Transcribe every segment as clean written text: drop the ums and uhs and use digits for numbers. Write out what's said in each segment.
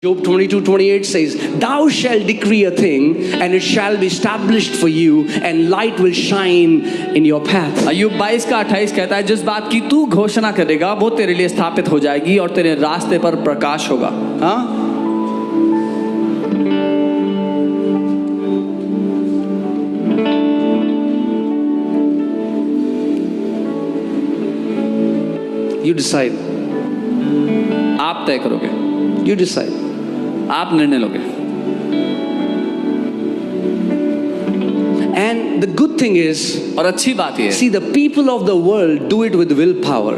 Job 22:28 says, "Thou shalt decree a thing, and it shall be established for you, and light will shine in your path." अय्यूब 22:28 कहता है, जिस बात की तू घोषणा करेगा वो तेरे लिए स्थापित हो जाएगी और तेरे रास्ते पर प्रकाश होगा। Huh? You decide. आप तय करोगे, You decide. आप निर्णय लोगे। And the good thing is, और अच्छी बात ये है, see, the people of the world do it with willpower.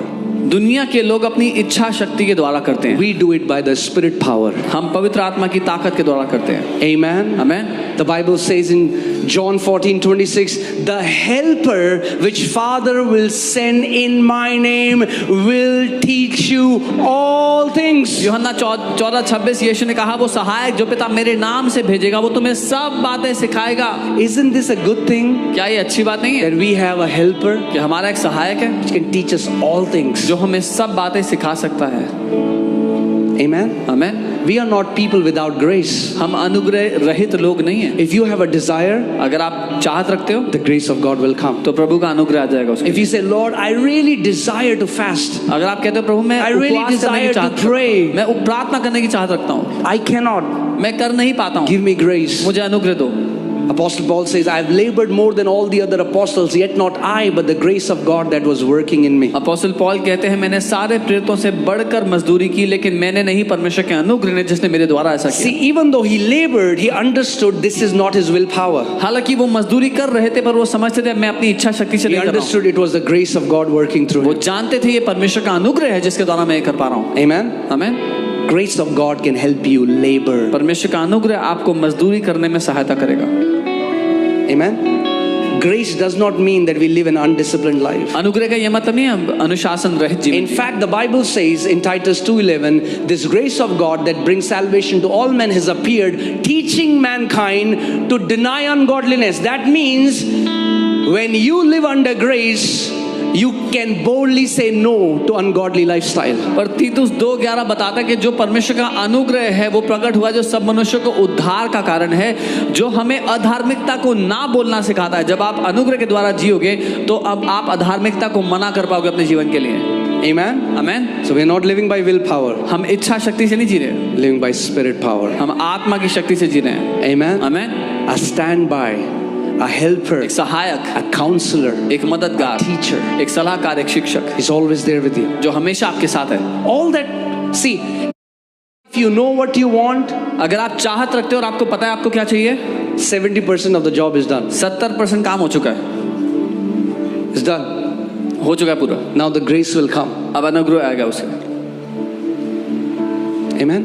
दुनिया के लोग अपनी इच्छा शक्ति के द्वारा करते हैं, We do it by the Spirit power. हम पवित्र आत्मा की ताकत के द्वारा करते हैं। Amen. Amen. The Bible says in John 14:26, "The helper which Father will send in my name will teach you all things." यूहन्ना 14:26 यीशु ने कहा, वो सहायक जो पिता मेरे नाम से भेजेगा वो तुम्हें सब बातें सिखाएगा। Isn't this a good thing क्या ये अच्छी बात नहीं है that we have a helper कि हमारा एक सहायक है which can teach us all things? जो हमें सब बातें सिखा सकता है। Amen. Amen. We are not people without grace. हम अनुग्रह रहित लोग नहीं हैं। If you have a desire, अगर आप चाहत रखते हो the grace of God will come. तो प्रभु का अनुग्रह आ जाएगा उसके। If you say, "Lord, I really desire to fast. अगर आप कहते हो प्रभु मैं I really उपवास करने desire की to चाहत pray. मैं प्रार्थना करने की चाहत रखता हूँ, I cannot. मैं कर नहीं पाता हूँ, Give me grace." मुझे अनुग्रह दो। Apostle Paul says, "I have labored more than all the other apostles, yet not I, but the grace of God that was working in me." Apostle Paul कहते हैं, मैंने सारे प्रेरितों से बढ़कर मजदूरी की, लेकिन मैंने नहीं, परमेश्वर के अनुग्रह ने जिसने मेरे द्वारा ऐसा See, किया। even though he labored, he understood this is not his willpower. हालांकि वो मजदूरी कर रहे थे, पर वो समझते थे मैं अपनी इच्छा शक्ति से He नहीं कर रहा हूँ। understood it was the grace of God working through वो him. जानते थे ये परमेश्वर का अनुग्रह है जिसके द्वारा मैं ये कर पा रहा हूँ। Amen. Amen. Grace of God can help you labor. परमेश्वर का अनुग्रह आपको मजदूरी करने में सहायता करेगा। Amen. Grace does not mean that we live an undisciplined life. अनुग्रह का ये मतलब नहीं है अनुशासन रहित जीवन। In fact, the Bible says in Titus 2:11, "This grace of God that brings salvation to all men has appeared, teaching mankind to deny ungodliness." That means when you live under grace, you can boldly say no to ungodly lifestyle. पर तीतुस 2:11 बताता है कि जो परमेश्वर का अनुग्रह है वो प्रकट हुआ जो सब मनुष्यों को उद्धार का कारण है, जो हमें अधार्मिकता को ना बोलना सिखाता है। जब आप अनुग्रह के द्वारा जियोगे तो अब आप अधार्मिकता को मना कर पाओगे अपने जीवन के लिए। Amen. Amen. So we are not living by willpower, हम इच्छा शक्ति से नहीं जी रहे, living by Spirit power. हम आत्मा की शक्ति से जी रहे हैं। Amen. Amen. A standby, a helper, एक सहायक, a counselor, एक मददगार, teacher एक सलाहकार, एक शिक्षक is always there with you. जो हमेशा आपके साथ है। All that, see, if you know what you want, अगर आप चाहत रखते हो और आपको पता है आपको क्या चाहिए, 70% of the job is done. 70% काम हो चुका है, It's done. हो चुका है पूरा। Now the grace will come. अब अनुग्रह आएगा उसके। Amen.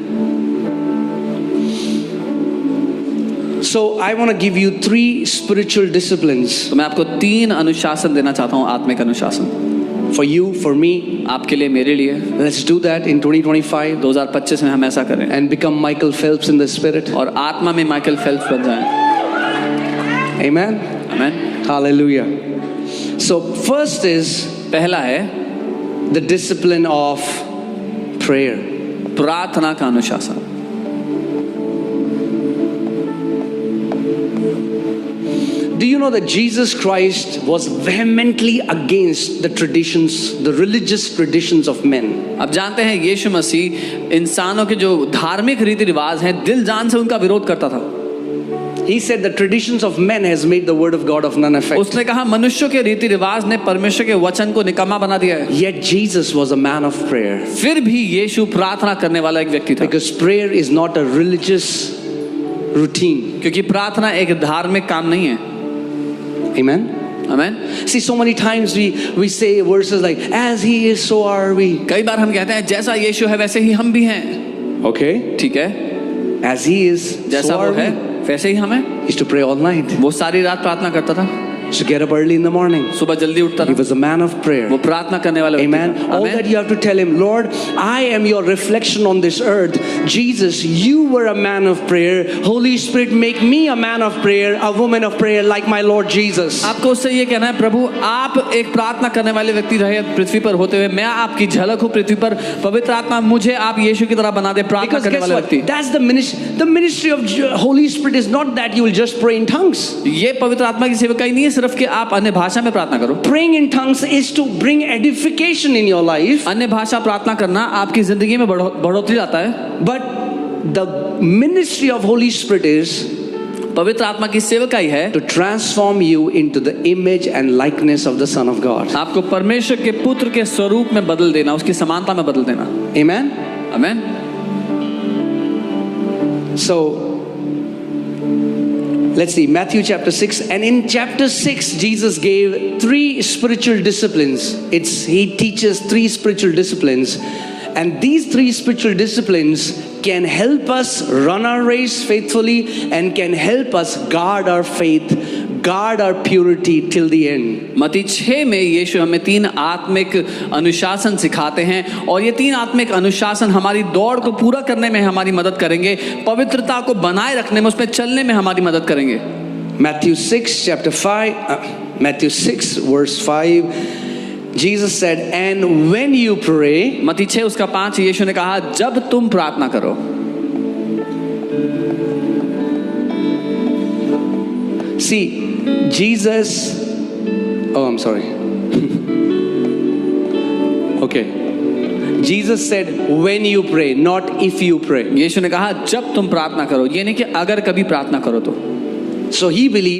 So I want to give you 3 spiritual disciplines तो मैं आपको 3 अनुशासन देना चाहता हूँ, आत्मिक अनुशासन, for you, for me. आपके लिए, मेरे लिए। Let's do that in 2025 2025 में हम ऐसा करें and become Michael Phelps in the spirit. और आत्मा में माइकल फेल्प्स बन जाएं। Amen. Amen. Hallelujah. So first is पहला है the discipline of prayer. प्रार्थना का अनुशासन। Do you know that Jesus Christ was vehemently against the traditions, the religious traditions of men? अब जानते हैं यीशु मसीह इंसानों के जो धार्मिक रीति रिवाज हैं दिल जान से उनका विरोध करता था। He said the traditions of men has made the word of God of none effect. उसने कहा मनुष्यों के रीति रिवाज ने परमेश्वर के वचन को निकम्मा बना दिया है। Yet Jesus was a man of prayer. फिर भी यीशु प्रार्थना करने वाला एक व्यक्ति था, Because prayer is not a religious routine. क्योंकि प्रार्थना एक धार्मिक काम नहीं है। Amen. Amen. See, so many times we say verses like, "As he is, so are we." कई बार हम कहते हैं जैसा यीशु है वैसे ही हम भी हैं। Okay. ठीक है, As he is, जैसा so वो are है we. वैसे ही हमें। He used to pray all night. वो सारी रात प्रार्थना करता था। So get up early in the morning. सुबह जल्दी उठता He रहा, was a man of prayer. वो प्रार्थना करने वाला व्यक्ति Amen. था। All Amen. that you have to tell him, Lord, I am your reflection on this earth. Jesus, you were a man of prayer. Holy Spirit, make me a man of prayer, a woman of prayer like my Lord Jesus. आपको उससे ये कहना है, प्रभु आप एक प्रार्थना करने वाले व्यक्ति रहे पृथ्वी पर होते हुए, मैं आपकी झलक हूँ पृथ्वी पर। पवित्र आत्मा मुझे आप यीशु की तरह बना दे, प्रार्थना Because करने guess वाला what? व्यक्ति। That's the ministry. The ministry of Holy Spirit is not that you will just pray in tongues. ये पवित्र आत्मा की सेवकाई नहीं है सिर्फ कि आप अन्य भाषा में प्रार्थना करो। Praying in tongues is to bring edification in your life. अन्य भाषा प्रार्थना करना आपकी जिंदगी में बढ़ोतरी लाता है। But the ministry of Holy Spirit is पवित्र आत्मा की सेवकाई है to transform you into the image and likeness of the Son of God. आपको परमेश्वर के पुत्र के स्वरूप में बदल देना, उसकी समानता में बदल देना। Amen? Amen. So, let's see, Matthew chapter 6. And in chapter 6, Jesus gave 3 spiritual disciplines. He teaches 3 spiritual disciplines. And these 3 spiritual disciplines can help us run our race faithfully and can help us guard our faith, guard our purity till the end. मत्ती 6 में यीशु हमें 3 आत्मिक अनुशासन सिखाते हैं और ये 3 आत्मिक अनुशासन हमारी दौड़ को पूरा करने में हमारी मदद करेंगे, पवित्रता को बनाए रखने में, उस पर चलने में हमारी मदद करेंगे। Matthew 6 verse 5, Jesus said, and when you pray, मत्ती 6 उसका 5 यीशु ने कहा, जब तुम प्रार्थना करो। see, Jesus, oh, I'm sorry. Okay. Jesus said, when you pray, not if you pray. यीशु ने कहा जब तुम प्रार्थना करो, ये नहीं कि अगर कभी प्रार्थना करो तो। So he believed